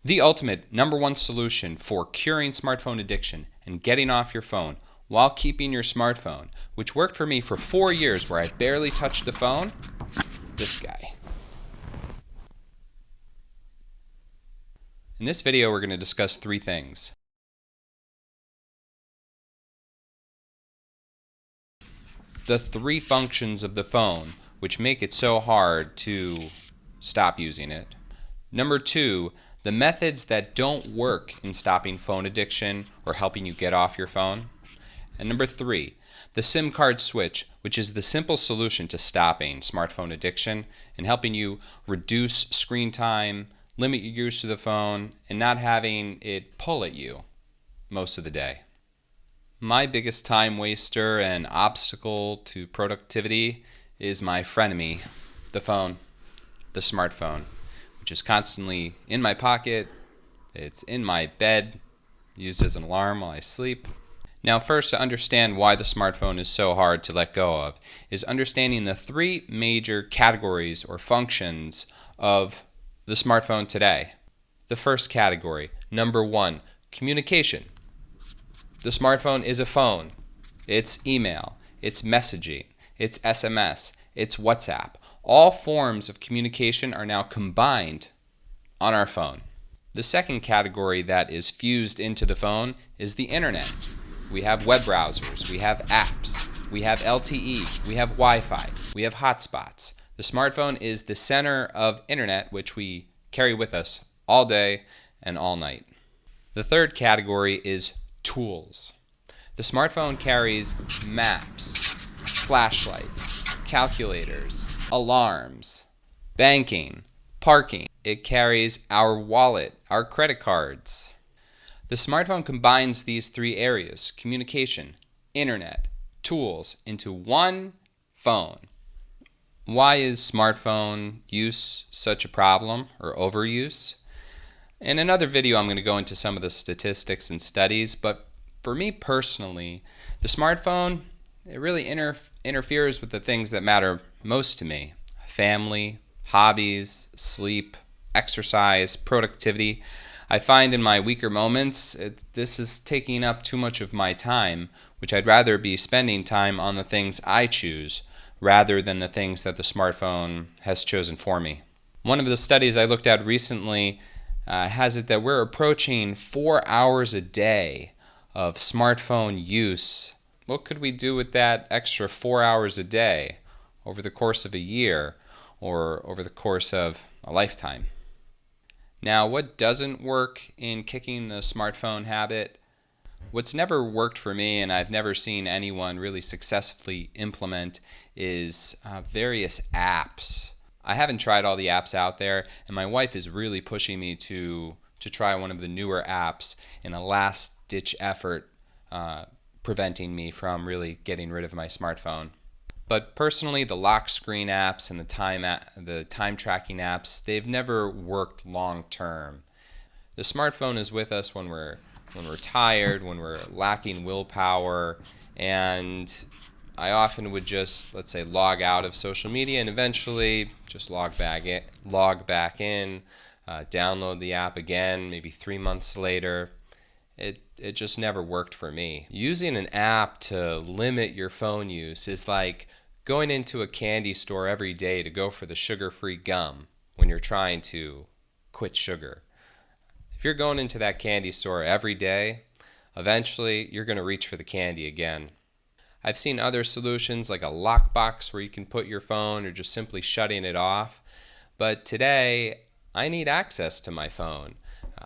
The ultimate number one solution for curing smartphone addiction and getting off your phone while keeping your smartphone, which worked for me for 4 years where I barely touched the phone, this guy. In this video, we're going to discuss 3 things. The 3 functions of the phone which make it so hard to stop using it. Number 2, the methods that don't work in stopping phone addiction or helping you get off your phone. And number 3, the SIM card switch, which is the simple solution to stopping smartphone addiction and helping you reduce screen time, limit your use of the phone, and not having it pull at you most of the day. My biggest time waster and obstacle to productivity is my frenemy, the phone, the smartphone, which is constantly in my pocket. It's in my bed, used as an alarm while I sleep. Now, first, to understand why the smartphone is so hard to let go of is understanding the 3 major categories or functions of the smartphone today. The first category, number 1, communication. The smartphone is a phone. It's email, it's messaging, it's SMS, it's WhatsApp. All forms of communication are now combined on our phone. The second category that is fused into the phone is the internet. We have web browsers, we have apps, we have LTE, we have Wi-Fi, we have hotspots. The smartphone is the center of internet, which we carry with us all day and all night. The third category is tools. The smartphone carries maps, flashlights, calculators, alarms, banking, parking. It carries our wallet, our credit cards. The smartphone combines these 3 areas, communication, internet, tools, into one phone. Why is smartphone use such a problem, or overuse? In another video, I'm going to go into some of the statistics and studies, but for me personally, the smartphone, it really interferes with the things that matter most to me. Family, hobbies, sleep, exercise, productivity. I find in my weaker moments, this is taking up too much of my time, which I'd rather be spending time on the things I choose rather than the things that the smartphone has chosen for me. One of the studies I looked at recently has it that we're approaching 4 hours a day of smartphone use. What could we do with that extra 4 hours a day over the course of a year or over the course of a lifetime? Now, what doesn't work in kicking the smartphone habit? What's never worked for me, and I've never seen anyone really successfully implement, is various apps. I haven't tried all the apps out there, and my wife is really pushing me to try one of the newer apps in a last-ditch effort, preventing me from really getting rid of my smartphone. But personally, the lock screen apps and the time tracking apps, they've never worked long term. The smartphone is with us when we're tired, when we're lacking willpower, and I often would just, let's say, log out of social media and eventually just log back in, download the app again, maybe 3 months later. It just never worked for me. Using an app to limit your phone use is like going into a candy store every day to go for the sugar-free gum when you're trying to quit sugar. If you're going into that candy store every day, eventually you're going to reach for the candy again. I've seen other solutions like a lockbox where you can put your phone or just simply shutting it off. But today, I need access to my phone.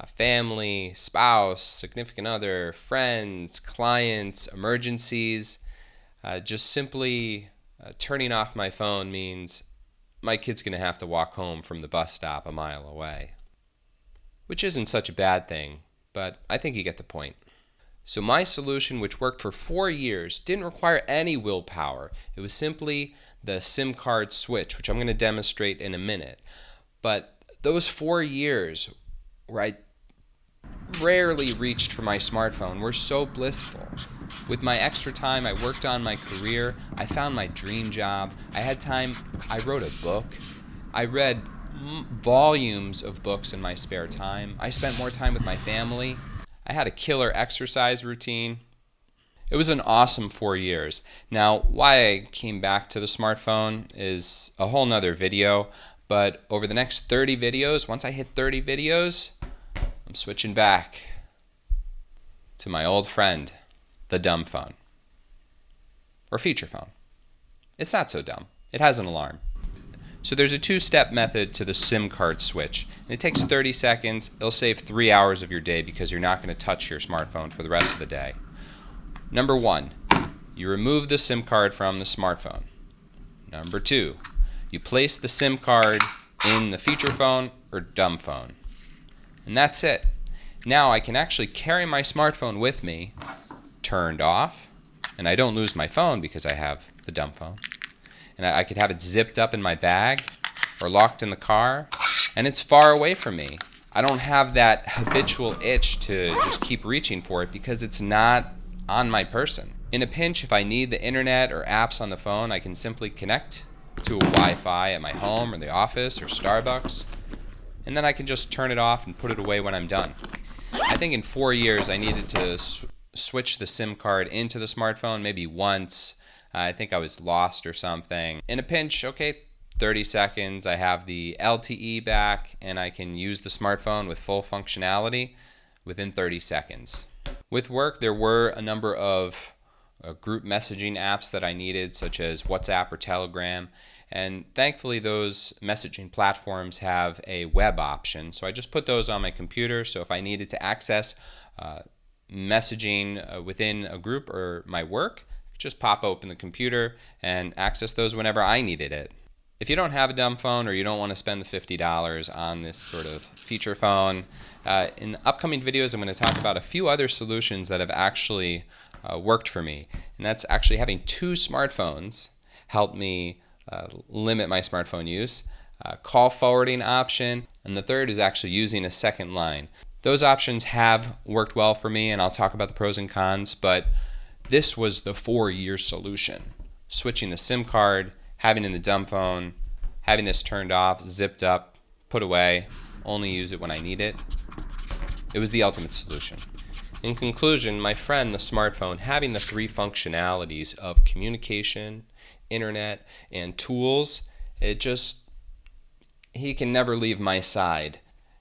Family, spouse, significant other, friends, clients, emergencies. Just simply turning off my phone means my kid's going to have to walk home from the bus stop a mile away. Which isn't such a bad thing, but I think you get the point. So my solution, which worked for 4 years, didn't require any willpower. It was simply the SIM card switch, which I'm going to demonstrate in a minute. But those 4 years where I rarely reached for my smartphone were so blissful. With my extra time, I worked on my career. I found my dream job. I had time. I wrote a book. I read volumes of books in my spare time. I spent more time with my family. I had a killer exercise routine. It was an awesome 4 years. Now, why I came back to the smartphone is a whole nother video, but over the next 30 videos, once I hit 30 videos, I'm switching back to my old friend, the dumb phone. Or feature phone. It's not so dumb. It has an alarm. So there's a two-step method to the SIM card switch. And it takes 30 seconds. It'll save 3 hours of your day because you're not going to touch your smartphone for the rest of the day. Number 1, you remove the SIM card from the smartphone. Number 2, you place the SIM card in the feature phone or dumb phone. And that's it. Now I can actually carry my smartphone with me, turned off, and I don't lose my phone because I have the dumb phone. And I could have it zipped up in my bag or locked in the car, and it's far away from me. I don't have that habitual itch to just keep reaching for it because it's not on my person. In a pinch, if I need the internet or apps on the phone, I can simply connect to a Wi-Fi at my home or the office or Starbucks, and then I can just turn it off and put it away when I'm done. I think in 4 years I needed to switch the SIM card into the smartphone maybe once. I think I was lost or something. In a pinch, okay, 30 seconds, I have the LTE back and I can use the smartphone with full functionality within 30 seconds. With work, there were a number of group messaging apps that I needed, such as WhatsApp or Telegram, and thankfully those messaging platforms have a web option, so I just put those on my computer, so if I needed to access messaging within a group or my work, just pop open the computer and access those whenever I needed it. If you don't have a dumb phone or you don't want to spend the $50 on this sort of feature phone, in upcoming videos I'm going to talk about a few other solutions that have actually worked for me. And that's actually having 2 smartphones helped me limit my smartphone use, call forwarding option, and the third is actually using a second line. Those options have worked well for me, and I'll talk about the pros and cons, but this was the 4-year solution. Switching the SIM card, having in the dumb phone, having this turned off, zipped up, put away, only use it when I need it. It was the ultimate solution. In conclusion, my friend, the smartphone, having the 3 functionalities of communication, internet, and tools, he can never leave my side.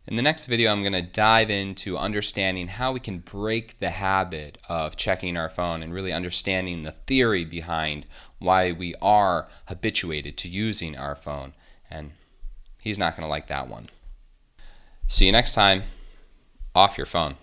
In the next video, I'm going to dive into understanding how we can break the habit of checking our phone and really understanding the theory behind why we are habituated to using our phone. And he's not going to like that one. See you next time. Off your phone.